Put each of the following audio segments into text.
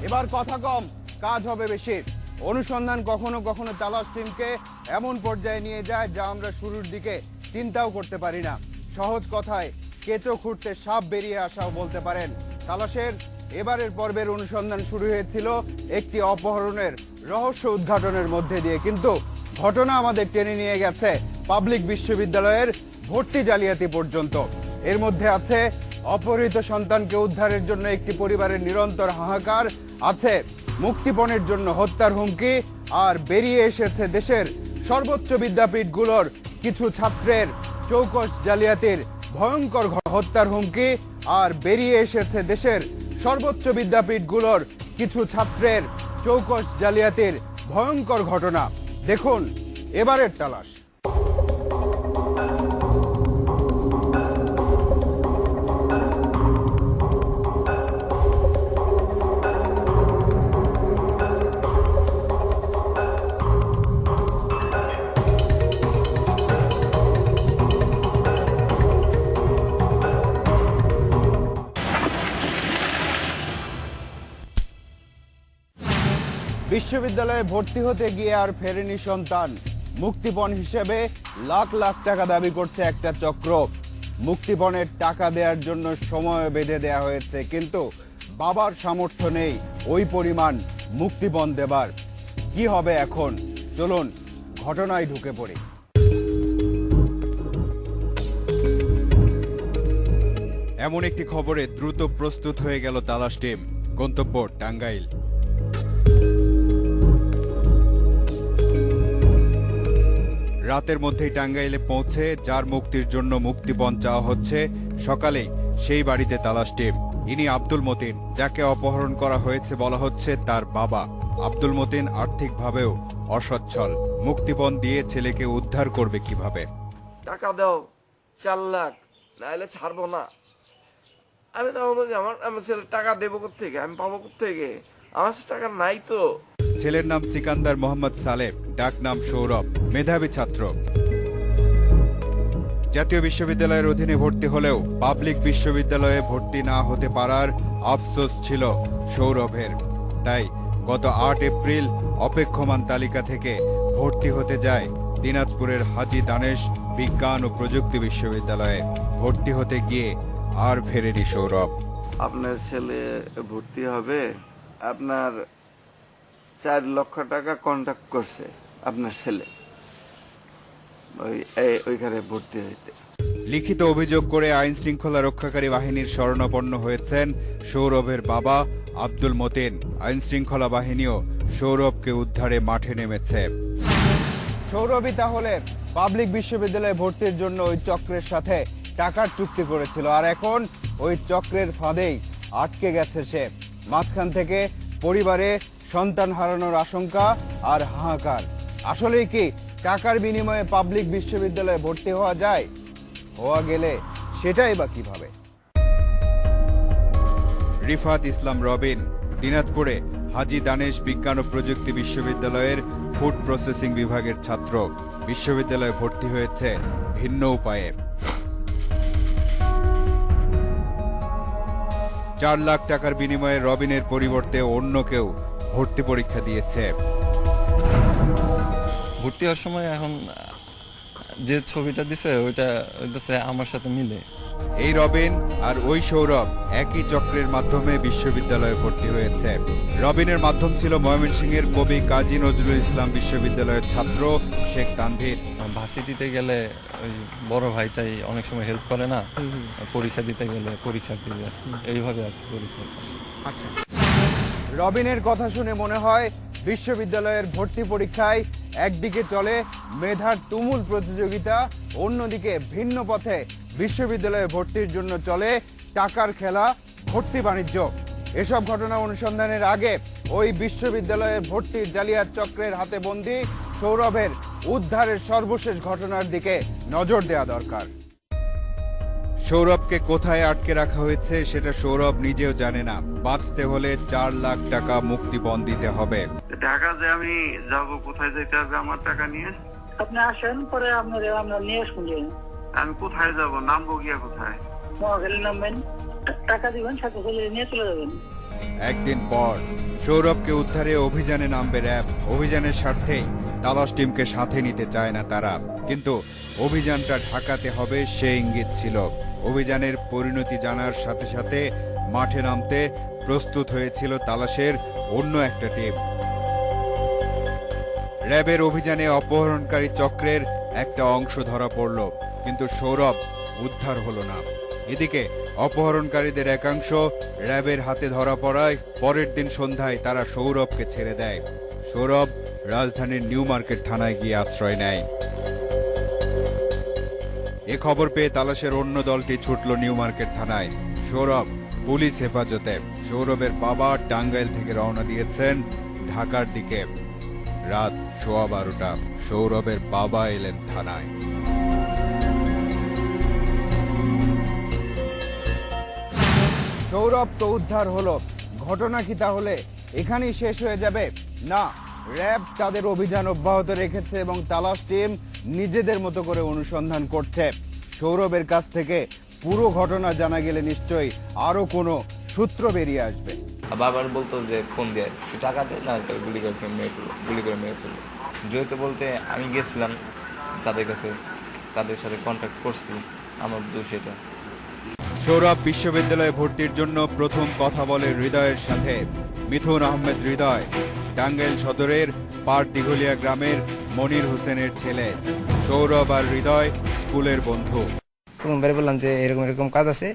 এবার কথা কম, কাজ হবে বেশি। অনুসন্ধান কখনো কখনো তালাশ টিমকে এমন পর্যায়ে নিয়ে যায় যা আমরা শুরুর দিকে চিন্তাও করতে পারি না। সহজ কথায় কেঁচো খুঁড়তে সাপ বেরিয়ে আসাও বলতে পারেন। তালাশের এবারের পর্বের অনুসন্ধান শুরু হয়েছিল একটি অপহরণের রহস্য উদ্ঘাটনের মধ্যে দিয়ে, কিন্তু ঘটনা আমাদের টেনে নিয়ে গেছে পাবলিক বিশ্ববিদ্যালয়ের ভর্তি জালিয়াতি পর্যন্ত। এর মধ্যে আছে অপহৃত সন্তানকে উদ্ধারের জন্য একটি পরিবারের নিরন্তর হাহাকার, আছে মুক্তিপণের জন্য হত্যার হুমকি, আর বেরিয়ে এসেছে দেশের সর্বোচ্চ বিদ্যাপীঠগুলোর কিছু ছাত্রের চৌকস জালিয়াতির ভয়ঙ্কর হত্যার হুমকি, আর বেরিয়ে এসেছে দেশের সর্বোচ্চ বিদ্যাপীঠগুলোর কিছু ছাত্রের চৌকস জালিয়াতির ভয়ঙ্কর ঘটনা। দেখুন এবারের তালাশ। বিশ্ববিদ্যালয়ে ভর্তি হতে গিয়ে আর ফেরেনি সন্তান। মুক্তিপণ হিসেবে লাখ লাখ টাকা দাবি করছে একটা চক্র। মুক্তিপণের টাকা দেওয়ার জন্য সময় বেঁধে দেয়া হয়েছে, কিন্তু বাবার সামর্থ্য নেই ওই পরিমাণ মুক্তিপণ দেবার। কি হবে এখন? চলুন ঘটনায় ঢুকে পড়ি। এমন একটি খবরে দ্রুত প্রস্তুত হয়ে গেল তালাশ টিম। গন্তব্য টাঙ্গাইল। রাতের মধ্যেই টাঙ্গাইলে পৌঁছে যার মুক্তির জন্য মুক্তিপণ চাওয়া হচ্ছে, সকালেই সেই বাড়িতে তালাশ টিম। ইনি আব্দুল মতিন, যাকে অপহরণ করা হয়েছে বলা হচ্ছে তার বাবা। আব্দুল মতিন আর্থিকভাবেও অসচ্ছল। মুক্তিপণ দিয়ে ছেলেকে উদ্ধার করবে কিভাবে? টাকা দাও 4 লাখ, নাইলে ছাড়বো না। আমি তো আমার ছেলে টাকা দেবো কোত্থেকে, আমি পাবো কোত্থেকে? আমার টাকা নাই তো। ছেলের নাম সিকান্দার মোহাম্মদ সালেম, ডাক নাম সৌরভ, মেধাবী ছাত্র। জাতীয় বিশ্ববিদ্যালয়ের অধীনে ভর্তি হলেও পাবলিক বিশ্ববিদ্যালয়ে ভর্তি না হতে পারার আফসোস ছিল সৌরভের। তাই গত 8 এপ্রিল অপেক্ষমান তালিকা থেকে ভর্তি হতে যায় দিনাজপুরের হাজী দানেশ বিজ্ঞান ও প্রযুক্তি বিশ্ববিদ্যালয়ে। ভর্তি হতে গিয়ে আর ফেরেনি সৌরভ। আপনার ছেলে ভর্তি হবে, আপনার 4 লক্ষ টাকা কন্ট্যাক্ট করছে আপনার ছেলে ওইখানে ভর্তি হইতে। লিখিত অভিযোগ করে আইন শৃঙ্খলা রক্ষাকারী বাহিনীর শরণাপন্ন হয়েছেন সৌরভের বাবা আব্দুল মতিন। আইন শৃঙ্খলা বাহিনীও সৌরভকে উদ্ধারে মাঠে নেমেছে। সৌরভই তাহলে পাবলিক বিশ্ববিদ্যালয়ে ভর্তির জন্য ওই চক্রের সাথে টাকার চুক্তি করেছিল, আর এখন ওই চক্রের ফাঁদেই আটকে গেছে সে। মাঝখান থেকে পরিবারে সন্তান হারানোর আশঙ্কা আর হাহাকার। আসলেই কি টাকার বিনিময়ে পাবলিক বিশ্ববিদ্যালয়ে ভর্তি হওয়া যায়? হওয়া গেলে সেটাই বা কিভাবে? রিফাত ইসলাম রবিন দিনাজপুরে হাজী দানেশ বিজ্ঞান ও প্রযুক্তি বিশ্ববিদ্যালয়ের ফুড প্রসেসিং বিভাগের ছাত্র। বিশ্ববিদ্যালয়ে ভর্তি হয়েছে ভিন্ন উপায়ে। 4 লাখ টাকার বিনিময়ে রবিনের পরিবর্তে অন্য কেউ ভর্তি পরীক্ষা দিয়েছে। ভর্তি হওয়ার সময় এখন যে ছবিটা দিছে ওইটা আমার সাথে মিলে। এই রবিন আর ওই সৌরভ একই চক্রের মাধ্যমে বিশ্ববিদ্যালয়ে ভর্তি হয়েছে। রবিনের মাধ্যম ছিল ময়মনসিংহের কবি কাজী নজরুল ইসলাম বিশ্ববিদ্যালয়ের ছাত্র শেখ তানভীর। ভার্সিটিতে গেলে ওই বড় ভাইটাই অনেক সময় হেল্প করে না, পরীক্ষা দিতে গেলে পরীক্ষার্থীদের এইভাবে আর কি পরিচয়। আচ্ছা, রবিনের কথা শুনে মনে হয় বিশ্ববিদ্যালয়ের ভর্তি পরীক্ষায় একদিকে চলে মেধার তুমুল প্রতিযোগিতা, অন্যদিকে ভিন্ন পথে বিশ্ববিদ্যালয়ে ভর্তির জন্য চলে টাকার খেলা, ভর্তি বাণিজ্য। এসব ঘটনা অনুসন্ধানের আগে ওই বিশ্ববিদ্যালয়ের ভর্তির জালিয়াত চক্রের হাতে বন্দী সৌরভের উদ্ধারের সর্বশেষ ঘটনার দিকে নজর দেওয়া দরকার। সৌরভকে কোথায় আটকে রাখা হয়েছে সেটা সৌরভ নিজেও জানে না। বাঁচতে হলে 4 লাখ টাকা মুক্তিপণ দিতে হবে। টাকা যে আমি যাব, কোথায় যেতে হবে আমার টাকা নিয়ে? আপনি আসেন, পরে আমরা নিয়ে শুনছি। আমি কোথায় যাব? নামবো গিয়া কোথায়? মহাখালী নামবেন, টাকা দিবেন, সাথে করে নিয়ে চলে যাবেন। একদিন পর সৌরভকে উদ্ধারে অভিযানে নামবে র্যাব। অভিযানের স্বার্থেই তালাশ টিমকে সাথে নিতে চায় না তারা, কিন্তু অভিযানটা ঢাকাতে হবে সে ইঙ্গিত ছিল। অভিযানের পরিণতি জানার সাথে সাথে মাঠে নামতে প্রস্তুত হয়েছিল তালাশের অন্য একটা টিম। র্যাবের অভিযানে অপহরণকারী চক্রের একটা অংশ ধরা পড়ল, কিন্তু সৌরভ উদ্ধার হলো না। এদিকে অপহরণকারীদের একাংশ র্যাবের হাতে ধরা পড়ায় পরের দিন সন্ধ্যায় তারা সৌরভকে ছেড়ে দেয়। সৌরভ রাজধানীর নিউ মার্কেট থানায় গিয়ে আশ্রয় নেয়। এ খবর পেয়ে তালাশের অন্য দলটি ছুটল নিউ মার্কেট থানায়। সৌরভ পুলিশ হেফাজতে। সৌরভের বাবা টাঙ্গাইল থেকে রওনা দিয়েছেন ঢাকার দিকে। রাত 12:15 সৌরভের বাবা এলেন থানায়। সৌরভ তো উদ্ধার হলো, ঘটনা কি তাহলে এখানেই শেষ হয়ে যাবে? না, র্যাব তাদের অভিযান অব্যাহত রেখেছে এবং তালাশ টিম নিজেদের মতো করে অনুসন্ধান করছে। সৌরভের কাছ থেকে পুরো ঘটনা জানা গেলে নিশ্চয়ই আরো কোনো সূত্র বেরিয়ে আসবে। বাবার বলতো যে ফোন দিয়ে তুই টাকা দে, না গুলি করে মেরে ফেললো, গুলি করে মেরে ফেললো। যেহেতু বলতে আমি গেছিলাম তাদের কাছে, তাদের সাথে কন্ট্যাক্ট করছি, আমার দোষ এটা। সৌরভ বিশ্ববিদ্যালয়ে ভর্তির জন্য প্রথম কথা বলে হৃদয়ের সাথে। মিথুন আহমেদ হৃদয় টাঙ্গাইল সদরের পাড় দিঘলিয়া গ্রামের মনির হোসেনের ছেলে। সৌরভ আর হৃদয় স্কুলের বন্ধু। খোকন ভাই বললাম যে এরকম এরকম কাজ আছে,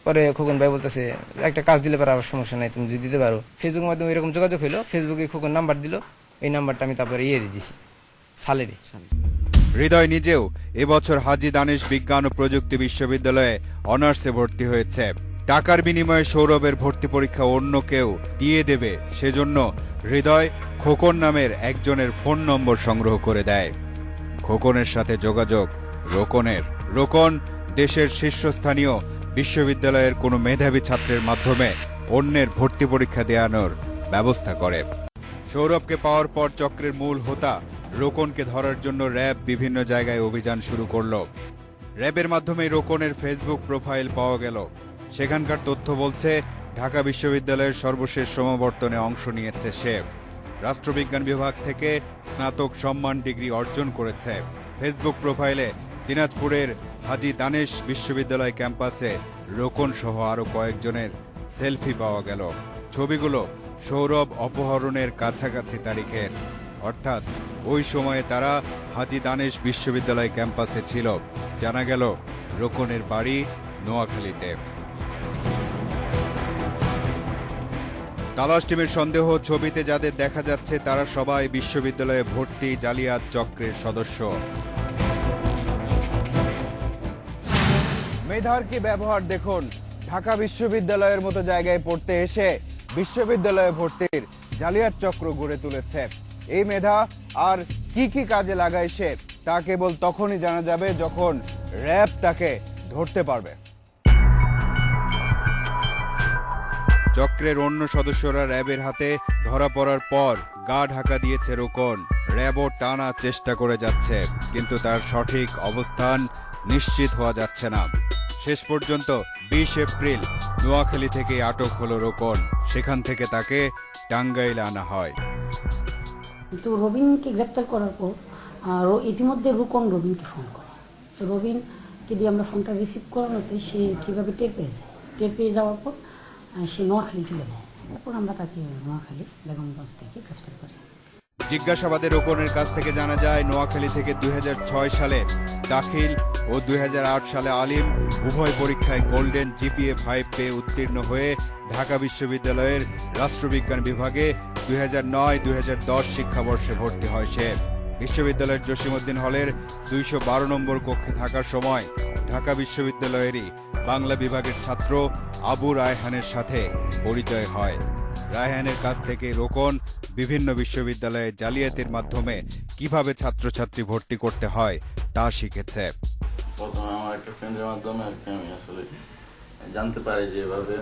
পরে খোকন ভাই বলতেছে একটা কাজ দিলে পারে, আবার সমস্যা নাই, তুমি যদি দিতে পারো। ফেসবুকের মাধ্যমে এরকম যোগাযোগ হলো, ফেসবুকে খোকন নাম্বার দিল, এই নাম্বারটা আমি তারপরে দিয়ে দিয়েছি সালেরে। হৃদয় নিজেও এবছর হাজী দানেশ বিজ্ঞান ও প্রযুক্তি বিশ্ববিদ্যালয়ে অনার্সে ভর্তি হয়েছে। টাকার বিনিময়ে সৌরভের ভর্তি পরীক্ষা অন্য কেউ দিয়ে দেবে, সেজন্য হৃদয় খোকন নামের একজনের ফোন নম্বর সংগ্রহ করে দেয়। খোকনের সাথে যোগাযোগ রোকনের। রোকন দেশের শীর্ষস্থানীয় বিশ্ববিদ্যালয়ের কোনো মেধাবী ছাত্রের মাধ্যমে অন্যের ভর্তি পরীক্ষা দেওয়ানোর ব্যবস্থা করে। সৌরভকে পাওয়ার পর চক্রের মূল হোতা রোকনকে ধরার জন্য র্যাব বিভিন্ন জায়গায় অভিযান শুরু করল। র্যাবের মাধ্যমে রোকনের ফেসবুক প্রোফাইল পাওয়া গেল। সেখানকার তথ্য বলছে ঢাকা বিশ্ববিদ্যালয়ের সর্বশেষ সমাবর্তনে অংশ নিয়েছে সে। রাষ্ট্রবিজ্ঞান বিভাগ থেকে স্নাতক সম্মান ডিগ্রি অর্জন করেছে। ফেসবুক প্রোফাইলে দিনাজপুরের হাজী দানেশ বিশ্ববিদ্যালয় ক্যাম্পাসে রোকন সহ আরো কয়েকজনের সেলফি পাওয়া গেল। ছবিগুলো সৌরভ অপহরণের কাছাকাছি তারিখের, অর্থাৎ ওই সময়ে তারা হাজী দানেশ বিশ্ববিদ্যালয় ক্যাম্পাসে ছিল। জানা গেল রোকনের বাড়ি নোয়াখালীতে। তালাশ টিমের সন্দেহ, ছবিতে যাদের দেখা যাচ্ছে তারা সবাই বিশ্ববিদ্যালয়ে ভর্তি জালিয়াত চক্রের সদস্য। মেধার কি ব্যবহার দেখুন। ঢাকা বিশ্ববিদ্যালয়ের মতো জায়গায় পড়তে এসে বিশ্ববিদ্যালয়ে ভর্তির জালিয়াত চক্র গড়ে তুলেছে। এই মেধা আর কি কি কাজে লাগায় সে, তা কেবল তখনই জানা যাবে যখন র্যাব তাকে ধরতে পারবে। চক্রের অন্য সদস্যরা র্যাবের হাতে ধরা পড়ার পর গা ঢাকা দিয়েছে রোকন। র্যাবও টানা চেষ্টা করে যাচ্ছে, কিন্তু তার সঠিক অবস্থান নিশ্চিত হওয়া যাচ্ছে না। শেষ পর্যন্ত 20 এপ্রিল নোয়াখালী থেকে আটক হলো রোকন। সেখান থেকে তাকে টাঙ্গাইলে আনা হয়। তো রবিনকে গ্রেপ্তার করার পর ইতিমধ্যে রোকন রবিনকে ফোন করে। তো রবিনকে দিয়ে আমরা ফোনটা রিসিভ করানোতে সে কীভাবে টের পেয়ে যায়। টের পেয়ে যাওয়ার পর সে নোয়াখালী চলে যায়। এরপর আমরা তাকে নোয়াখালী বেগমগঞ্জ থেকে গ্রেপ্তার করি। জিজ্ঞাসাবাদে রোকনের কাছ থেকে জানা যায় নোয়াখালী থেকে 2006 সালে দাখিল ও 2008 সালে আলিম উভয় পরীক্ষায় গোল্ডেন জিপিএ 5 পেয়ে উত্তীর্ণ হয়ে ঢাকা বিশ্ববিদ্যালয়ের রাষ্ট্রবিজ্ঞান বিভাগে 2009-2010 শিক্ষাবর্ষে ভর্তি হয় সে। বিশ্ববিদ্যালয়ের জসিমউদ্দিন হলের 212 নম্বর কক্ষে থাকার সময় ঢাকা বিশ্ববিদ্যালয়েরই বাংলা বিভাগের ছাত্র আবু রায়হানের সাথে পরিচয় হয়। রায়হানের কাছ থেকে রোকন বিভিন্ন বিশ্ববিদ্যালয়ে জালিয়াতির মাধ্যমে কিভাবে ছাত্রছাত্রী ভর্তি করতে হয় তা শিখেছে। প্রথমে আমার একটা ফ্রেন্ডের মাধ্যমে আমি আসলে জানতে পারি যে এভাবে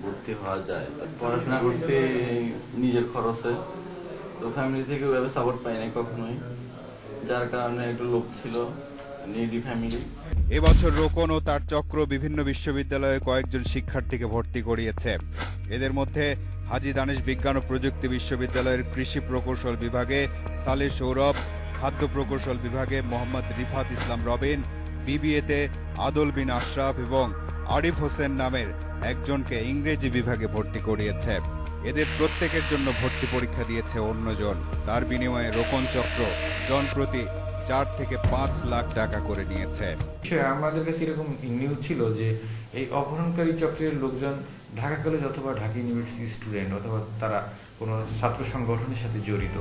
ভর্তি হওয়া যায়। পড়াশোনা করছি নিজের খরচে, তো ফ্যামিলি থেকে ওইভাবে সাপোর্ট পাই নাই কখনোই, যার কারণে একটু লোভ ছিল, নিডি ফ্যামিলি। এবছর রোকন ও তার চক্র বিভিন্ন বিশ্ববিদ্যালয়ে কয়েকজন শিক্ষার্থীকে ভর্তি করিয়েছে। এদের মধ্যে হাজী দানেশ বিজ্ঞান ও প্রযুক্তি বিশ্ববিদ্যালয়ের কৃষি প্রকৌশল বিভাগে সালেহ সৌরভ, খাদ্য প্রকৌশল বিভাগে মোহাম্মদ রিফাত ইসলাম রবিন, বিবিএতে আদল বিন আশরাফ এবং আরিফ হোসেন নামের একজনকে ইংরেজি বিভাগে ভর্তি করিয়েছে। এদের প্রত্যেকের জন্য ভর্তি পরীক্ষা দিয়েছে অন্যজন। তার বিনিময়ে রোকন চক্র জন প্রতি 4 থেকে 5 লাখ টাকা করে নিয়েছে। আমাদের কাছে এরকম নিউজ ছিল যে এই অপহরণকারী চক্রের লোকজন ঢাকা কলেজ অথবা ঢাকা ইউনিভার্সিটি স্টুডেন্ট অথবা তারা কোনো ছাত্র সংগঠনের সাথে জড়িত।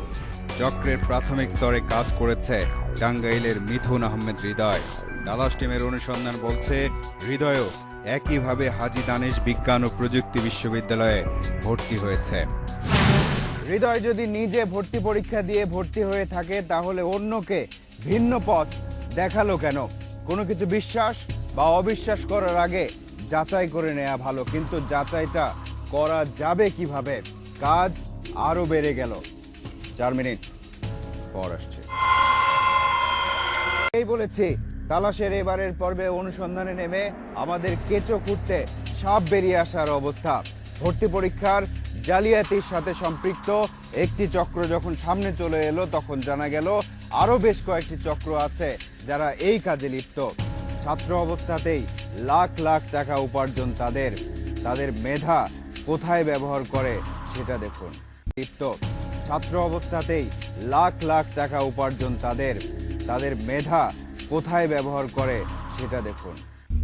চক্রের প্রাথমিক স্তরে কাজ করেছে টাঙ্গাইলের মিথুন আহমেদ হৃদয়। তালাশ টিমের অনুসন্ধান বলছে হৃদয়ও একইভাবে হাজী দানেশ বিজ্ঞান ও প্রযুক্তি বিশ্ববিদ্যালয়ে ভর্তি হয়েছে। হৃদয় যদি নিজে ভর্তি পরীক্ষা দিয়ে ভর্তি হয়ে থাকে তাহলে অন্যকে ভিন্ন পথ দেখালো কেন? কোনো কিছু বিশ্বাস বা অবিশ্বাস করার আগে যাচাই করে নেওয়া ভালো, কিন্তু যাচাইটা করা যাবে কিভাবে? কাজ আরো বেড়ে গেল। 4 মিনিট পর আসছে। এই বলেছি, তালাশের এবারের পর্বে অনুসন্ধানে নেমে আমাদের কেঁচো খুঁড়তে সাপ বেরিয়ে আসার অবস্থা। ভর্তি পরীক্ষার জালিয়াতির সাথে সম্পৃক্ত একটি চক্র যখন সামনে চলে এলো তখন জানা গেল আরো বেশ কয়েকটি চক্র আছে যারা এই কাজে লিপ্ত। ছাত্র অবস্থাতেই লাখ লাখ টাকা উপার্জন তাদের। তাদের মেধা কোথায় ব্যবহার করে সেটা দেখুন। লিপ্ত ছাত্র অবস্থাতেই লাখ লাখ টাকা উপার্জন তাদের। তাদের মেধা কোথায় ব্যবহার করে সেটা দেখুন।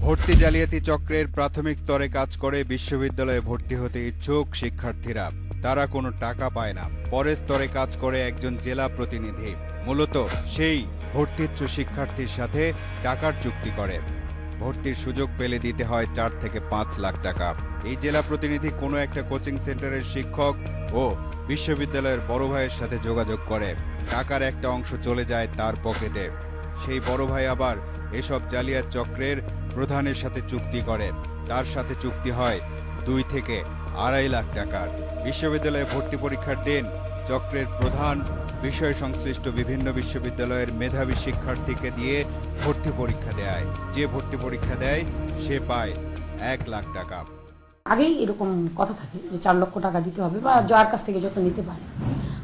ভর্তি জালিয়াতি চক্রের প্রাথমিক স্তরে কাজ করে বিশ্ববিদ্যালয়ে ভর্তি হতে ইচ্ছুক শিক্ষার্থীরা। তারা কোনো টাকা পায় না। পরের স্তরে কাজ করে একজন জেলা প্রতিনিধি। মূলত সেই ভর্তিচ্ছু শিক্ষার্থীর সাথে টাকার চুক্তি করে। ভর্তির সুযোগ পেলে দিতে হয় 4 থেকে 5 লাখ টাকা। এই জেলা প্রতিনিধি কোনো একটা কোচিং সেন্টারের শিক্ষক ও বিশ্ববিদ্যালয়ের বড় ভাইয়ের সাথে যোগাযোগ করে। টাকার একটা অংশ চলে যায় তার পকেটে। সেই বড় ভাই আবার এসব জালিয়াত চক্রের প্রধানের সাথে চুক্তি করে। তার সাথে চুক্তি হয় 2 থেকে 2.5 লাখ টাকার। বিশ্ববিদ্যালয়ে ভর্তি পরীক্ষার দিন চক্রের প্রধান বিষয় সংশ্লিষ্ট বিভিন্ন বিশ্ববিদ্যালয়ের মেধাবী শিক্ষার্থীকে দিয়ে ভর্তি পরীক্ষা দেয়। যে ভর্তি পরীক্ষা দেয় সে পায় 1 লাখ টাকা। আগেই এরকম কথা থাকে যে 4 লক্ষ টাকা দিতে হবে বা যার কাছ থেকে যত নিতে পারে।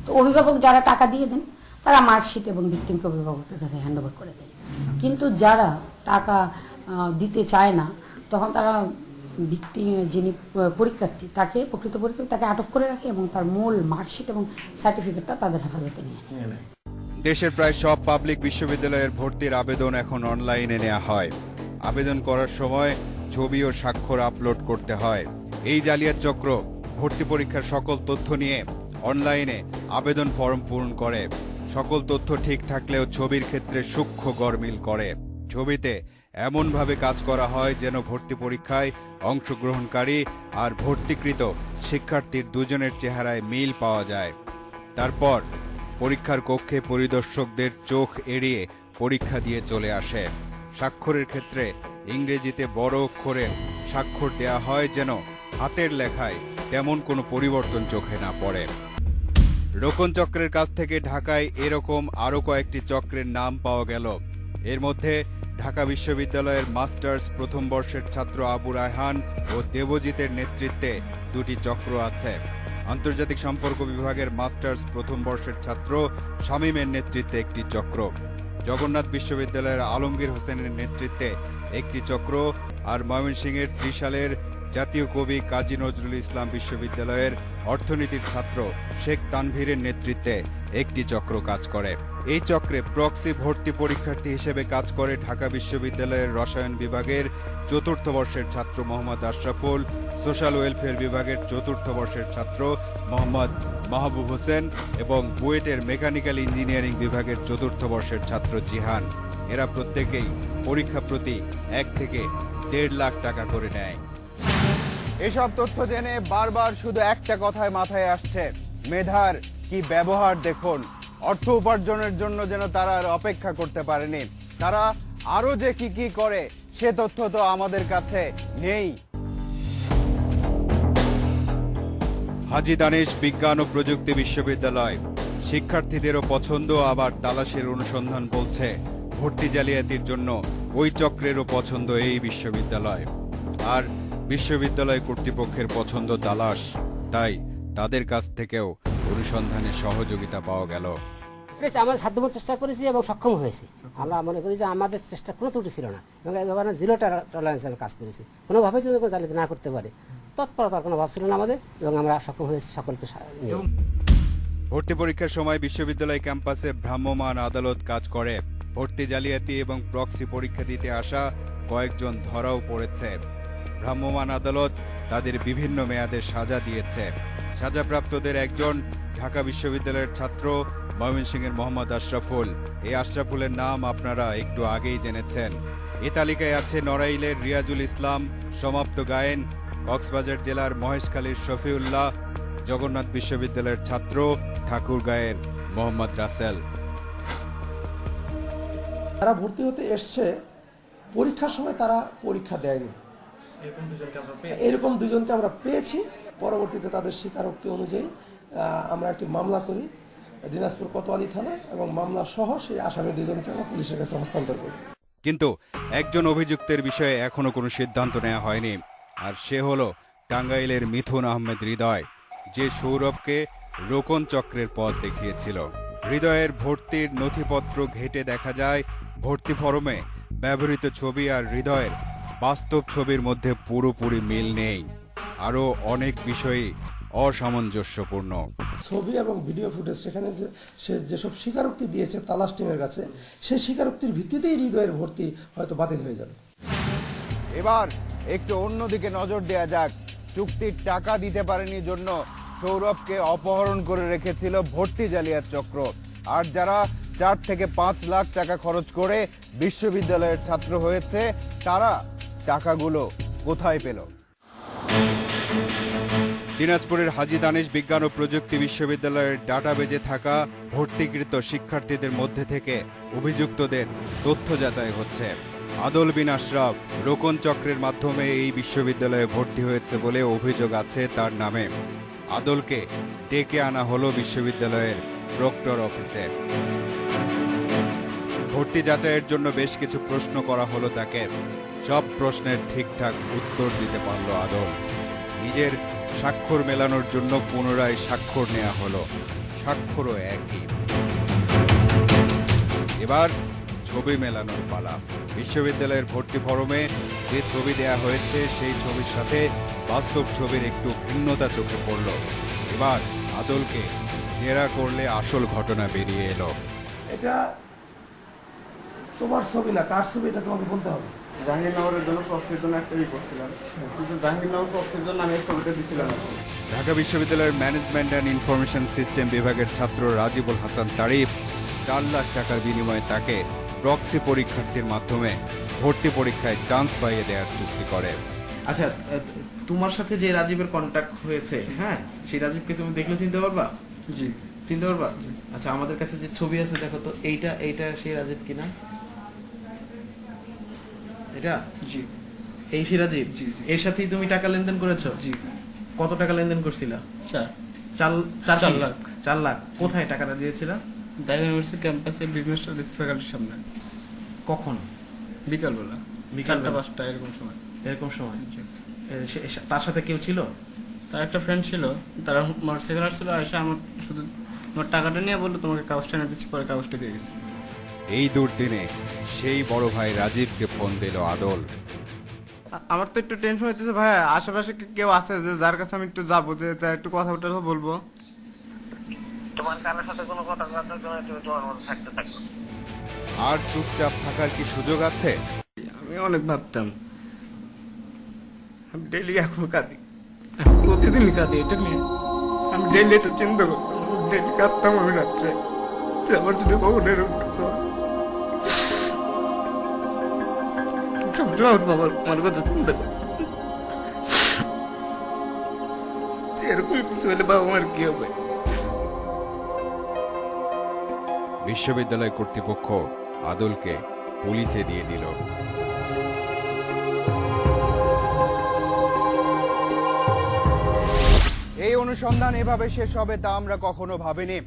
তো অভিভাবক যারা টাকা দিয়ে দেন তারা মার্কশিট এবং ভিকটিমকে অভিভাবকের কাছে হ্যান্ড ওভার করে দেয়। কিন্তু যারা টাকা দিতে চায় না তখন তারা ভিকটিম যিনি পরীক্ষার্থী তাকে প্রকৃত পরীক্ষক তাকে আটক করে রাখে এবং তার মূল মার্কশিট এবং সার্টিফিকেটটা তাদের হেফাজতে নিয়ে নেয়। দেশের প্রায় সব পাবলিক বিশ্ববিদ্যালয়ের ভর্তির আবেদন এখন অনলাইনে নেওয়া হয়। আবেদন করার সময় ছবি ও স্বাক্ষর আপলোড করতে হয়। এই জালিয়াত চক্র ভর্তি পরীক্ষার সকল তথ্য নিয়ে অনলাইনে আবেদন ফর্ম পূরণ করে। সকল তথ্য ঠিক থাকলেও ছবির ক্ষেত্রে সূক্ষ্ম গরমিল করে। ছবিতে এমনভাবে কাজ করা হয় যেন ভর্তি পরীক্ষায় অংশগ্রহণকারী আর ভর্তিকৃত শিক্ষার্থীর দুজনের চেহারায় মিল পাওয়া যায়। তারপর পরীক্ষার কক্ষে পরিদর্শকদের চোখ এড়িয়ে পরীক্ষা দিয়ে চলে আসে। স্বাক্ষরের ক্ষেত্রে ইংরেজিতে বড় অক্ষরে স্বাক্ষর দেয়া হয় যেন হাতের লেখায় তেমন কোনো পরিবর্তন চোখে না পড়ে। রোকন চক্রের কাছ থেকে ঢাকায় এরকম আরো কয়েকটি চক্রের নাম পাওয়া গেল। এর মধ্যে ঢাকা বিশ্ববিদ্যালয়ের মাস্টার্স প্রথম বর্ষের ছাত্র আবু রায়হান ও দেবজিতের নেতৃত্বে 2টি চক্র আছে। আন্তর্জাতিক সম্পর্ক বিভাগের মাস্টার্স প্রথম বর্ষের ছাত্র শামীমের নেতৃত্বে একটি চক্র, জগন্নাথ বিশ্ববিদ্যালয়ের আলমগীর হোসেনের নেতৃত্বে একটি চক্র আর ময়মনসিংহের ত্রিশালের জাতীয় কবি কাজী নজরুল ইসলাম বিশ্ববিদ্যালয়ের অর্থনীতির ছাত্র শেখ তানভীরের নেতৃত্বে একটি চক্র কাজ করে। এই চক্রে প্রক্সি ভর্তি পরীক্ষার্থী হিসেবে কাজ করে ঢাকা বিশ্ববিদ্যালয়ের রসায়ন বিভাগের 4র্থ বর্ষের ছাত্র মোহাম্মদ আশরাফুল, সোশ্যাল ওয়েলফেয়ার বিভাগের 4র্থ বর্ষের ছাত্র মোহাম্মদ মাহবুব হোসেন এবং বুয়েটের মেকানিক্যাল ইঞ্জিনিয়ারিং বিভাগের 4র্থ বর্ষের ছাত্র জিহান। এরা প্রত্যেকেই পরীক্ষা প্রতি 1 থেকে 1.5 লাখ টাকা করে নেয়। এসব তথ্য জেনে বারবার শুধু একটা কথাই মাথায় আসছে, মেধার কি ব্যবহার দেখুন। অর্থ উপার্জনের জন্য যেন তারা আর অপেক্ষা করতে পারেনি। তারা আরো যে কি কি করে সে তথ্য তো আমাদের কাছে নেই। হাজী দানেশ বিজ্ঞান ও প্রযুক্তি বিশ্ববিদ্যালয় শিক্ষার্থীদেরও পছন্দ, আবার তালাশের অনুসন্ধান বলছে ভর্তি জালিয়াতির জন্য ওই চক্রেরও পছন্দ এই বিশ্ববিদ্যালয়, আর বিশ্ববিদ্যালয় কর্তৃপক্ষের পছন্দ তালাশ। তাই তাদের কাছ থেকেও অনুসন্ধানে সহযোগিতা পাওয়া গেল। আমরা সাধ্যমতো চেষ্টা করেছি এবং সক্ষম হয়েছি। আমরা মনে করি যে আমাদের চেষ্টা কোনো ত্রুটি ছিল না এবং এই ব্যাপারে জিরো টলারেন্সে কাজ করেছি। কোনোভাবে যদি কোনো জালিয়াতি না করতে পারে তৎপরতার কোনো ভাব ছিল না আমাদের, এবং আমরা সক্ষম হয়েছি সকলকে নিয়ে। ভর্তি পরীক্ষার সময় বিশ্ববিদ্যালয় ক্যাম্পাসে ভ্রাম্যমাণ আদালত কাজ করে। ভর্তি জালিয়াতি এবং প্রক্সি পরীক্ষা দিতে আসা কয়েকজন ধরাও পড়েছে। ভ্রাম্যমাণ আদালত তাদের বিভিন্ন মেয়াদে সাজা দিয়েছে। সাজাপ্রাপ্তদের একজন ঢাকা বিশ্ববিদ্যালয়ের ছাত্র ময়মনসিংহের মোহাম্মদ আশরাফুল। এই আশরাফুলের নাম আপনারা একটু আগেই জেনেছেন। এ তালিকায় আছে নড়াইলের রিয়াজুল ইসলাম, সমাপ্ত গায়েন, কক্সবাজার জেলার মহেশখালীর শফিউল্লাহ, জগন্নাথ বিশ্ববিদ্যালয়ের ছাত্র ঠাকুরগাঁয়ের মোহাম্মদ রাসেল। তারা ভর্তি হতে এসছে, পরীক্ষার সময় তারা পরীক্ষা দেয়নি। এরকম দুজনকে আমরা পেয়েছি। পরবর্তীতে তাদের স্বীকারোক্তি অনুযায়ী আমরা একটি মামলা করি দিনাজপুর কোতোয়ালি থানা, এবং মামলা সহ সেই আসামি দুজনকে আমরা পুলিশের কাছে হস্তান্তর করি। কিন্তু একজন অভিযুক্তের বিষয়ে এখনো কোনো সিদ্ধান্ত নেওয়া হয়নি, আর সে হলো টাঙ্গাইলের মিথুন আহমেদ হৃদয়, যে সৌরভকে রোকন চক্রের পথ দেখিয়েছিল। হৃদয়ের ভর্তির নথিপত্র ঘেঁটে দেখা যায় ভর্তি ফরমে ব্যবহৃত ছবি আর হৃদয়ের বাস্তব ছবির মধ্যে পুরোপুরি মিল নেই। আরও অনেক বিষয়ই অসামঞ্জস্যপূর্ণ। ছবি এবং ভিডিও ফুটেজ সেখানে সে যেসব স্বীকারোক্তি দিয়েছে তালাশ টিমের কাছে, সেই স্বীকারোক্তির ভিত্তিতেই হৃদয়ের ভর্তি হয়তো বাতিল হয়ে যাবে। এবার একটু অন্যদিকে নজর দেয়া যাক। চুক্তির টাকা দিতে পারেনি জন্য সৌরভকে অপহরণ করে রেখেছিল ভর্তি জালিয়াত চক্র। আর যারা 4 থেকে 5 লাখ টাকা খরচ করে বিশ্ববিদ্যালয়ের ছাত্র হয়েছে, তারা টাকাগুলো কোথায় পেল? দিনাজপুরের হাজী দানেশ বিজ্ঞান ও প্রযুক্তি বিশ্ববিদ্যালয়ের ডাটাবেজে থাকা ভর্তিকৃত শিক্ষার্থীদের মধ্যে থেকে অভিযুক্তদের তথ্য যাচাই হচ্ছে। আদল বিন আশরাফ রোকন চক্রের মাধ্যমে এই বিশ্ববিদ্যালয়ে ভর্তি হয়েছে বলে অভিযোগ আছে তার নামে। আদলকে ডেকে আনা হলো বিশ্ববিদ্যালয়ের প্রক্টর অফিসে। ভর্তি যাচাইয়ের জন্য বেশ কিছু প্রশ্ন করা হলো তাকে। সব প্রশ্নের ঠিকঠাক উত্তর দিতে পারল আদল। নিজের স্বাক্ষর মেলানোর জন্য পুনরায় স্বাক্ষর নেওয়া হলো, স্বাক্ষরও একই। এবার ছবি মেলানোর পালা। বিশ্ববিদ্যালয়ের ভর্তি ফরমে যে ছবি দেয়া হয়েছে সেই ছবির সাথে বাস্তব ছবির একটু ভিন্নতা চোখে পড়ল। এবার আদলকে জেরা করলে আসল ঘটনা বেরিয়ে এলো। এটা তোমার ছবি না, কার ছবি এটা তোমাকে বলতে হবে। জাহাঙ্গীরনগরের জন্য প্রক্সির জন্য একটা রিপোর্ট ছিলাম, কিন্তু জাহাঙ্গীরনগর প্রক্সির জন্য আমি এই ছবিটা দিছিলাম। ঢাকা বিশ্ববিদ্যালয়ের ম্যানেজমেন্ট অ্যান্ড ইনফরমেশন সিস্টেম বিভাগের ছাত্র রাজিবুল হাসান তারিফ 4 লাখ টাকার বিনিময়ে তাকে প্রক্সি পরীক্ষার্থীর মাধ্যমে ভর্তি পরীক্ষায় চান্স পাইয়ে দেওয়ার চুক্তি করে। আচ্ছা, তোমার সাথে যে রাজীবের কন্ট্যাক্ট হয়েছে, হ্যাঁ, সেই রাজীবকে তুমি দেখলে চিনতে পারবা? জি, চিনতে পারবা। আচ্ছা, আমাদের কাছে যে ছবি আছে দেখো তো, এইটা সেই রাজীব কিনা? এটা? জি, এই সেই রাজীব। জি, এর সাথেই তুমি টাকা লেনদেন করেছো? জি। কত টাকা লেনদেন করছিলা? 4 লাখ। 4 লাখ। কোথায় টাকাটা দিয়েছিলা? ঢাকা ইউনিভার্সিটি ক্যাম্পাসে বিজনেস স্টাডিজ ফ্যাকাল্টির সামনে। কখন? বিকালবেলা, 4টা-5টা এরকম সময়। তার সাথে কেউ ছিল? তার একটা ফ্রেন্ড ছিল, তারা মোটরসাইকেল আসছিল, এসে শুধু আমার টাকাটা নিয়ে বললো তোমাকে কাগজটা এনে দিচ্ছি, পরে কাগজটা দিয়ে গেছে। এই দুর্দিনে সেই বড় ভাই রাজীবকে ফোন দিল আদল। আমার তো একটু টেনশন হইতেছে ভাই, আশেপাশে কেউ আছে যে যার কাছে আমি একটু যাবো, যে একটু কথা বলবো। তোমার কারোর সাথে কোনো কথা বলার জন্য তুমি তোমার মতো থাকতে থাকো। আর চুপচাপ থাকার কি সুযোগ আছে? আমি অনেক ভাবতাম, আমি ডেইলি এখনো কাঁদি, প্রতিদিন কাঁদি এটা নিয়ে। আমি ডেইলি এটা চিন্তা করতাম, ডেইলি কাঁদতাম আমি রাত্রে, আমার যদি কখনো এরকম কিছু সবসময় বাবার আমার কথা চিন্তা করতাম, এরকম কিছু হলে বাবা আমার কি হবে। বিশ্ববিদ্যালয় কর্তৃপক্ষ আদলকে পুলিশে দিয়ে দিল। এই অনুসন্ধান এভাবে শেষ হবে তা আমরা কখনো ভাবিনি।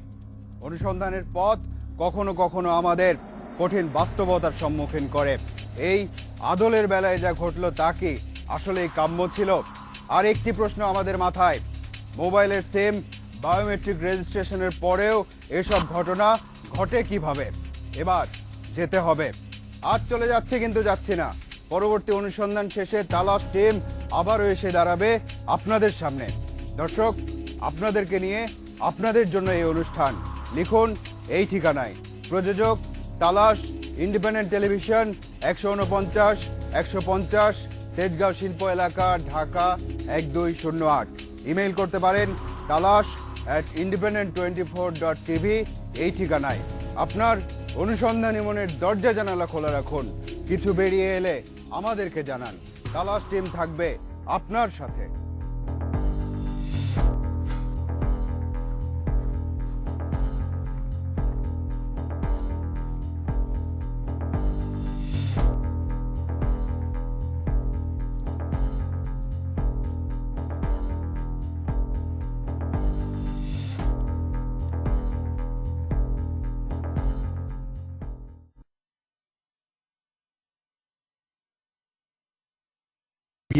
অনুসন্ধানের পথ কখনো কখনো আমাদের কঠিন বাস্তবতার সম্মুখীন করে। এই আদলের বেলায় যা ঘটলো তা কি আসলেই কাম্য ছিল? আর একটি প্রশ্ন আমাদের মাথায়, মোবাইলের সিম, বায়োমেট্রিক রেজিস্ট্রেশনের পরেও এসব ঘটনা ঘটে কিভাবে? এবার যেতে হবে। আজ চলে যাচ্ছে কিন্তু যাচ্ছি না। পরবর্তী অনুসন্ধান শেষে তালাশ টিম আবারও এসে দাঁড়াবে আপনাদের সামনে। দর্শক, আপনাদেরকে নিয়ে, আপনাদের জন্য এই অনুষ্ঠান। লিখুন এই ঠিকানায়। প্রযোজক তালাশ, ইন্ডিপেন্ডেন্ট টেলিভিশন, 149 150 তেজগাঁও শিল্প এলাকা, ঢাকা 1208। ইমেইল করতে পারেন talash@independent24.tv এই ঠিকানায়। আপনার অনুসন্ধানী মনের দরজা জানালা খোলা রাখুন। কিছু বেরিয়ে এলে আমাদেরকে জানান। তালাশ টিম থাকবে আপনার সাথে।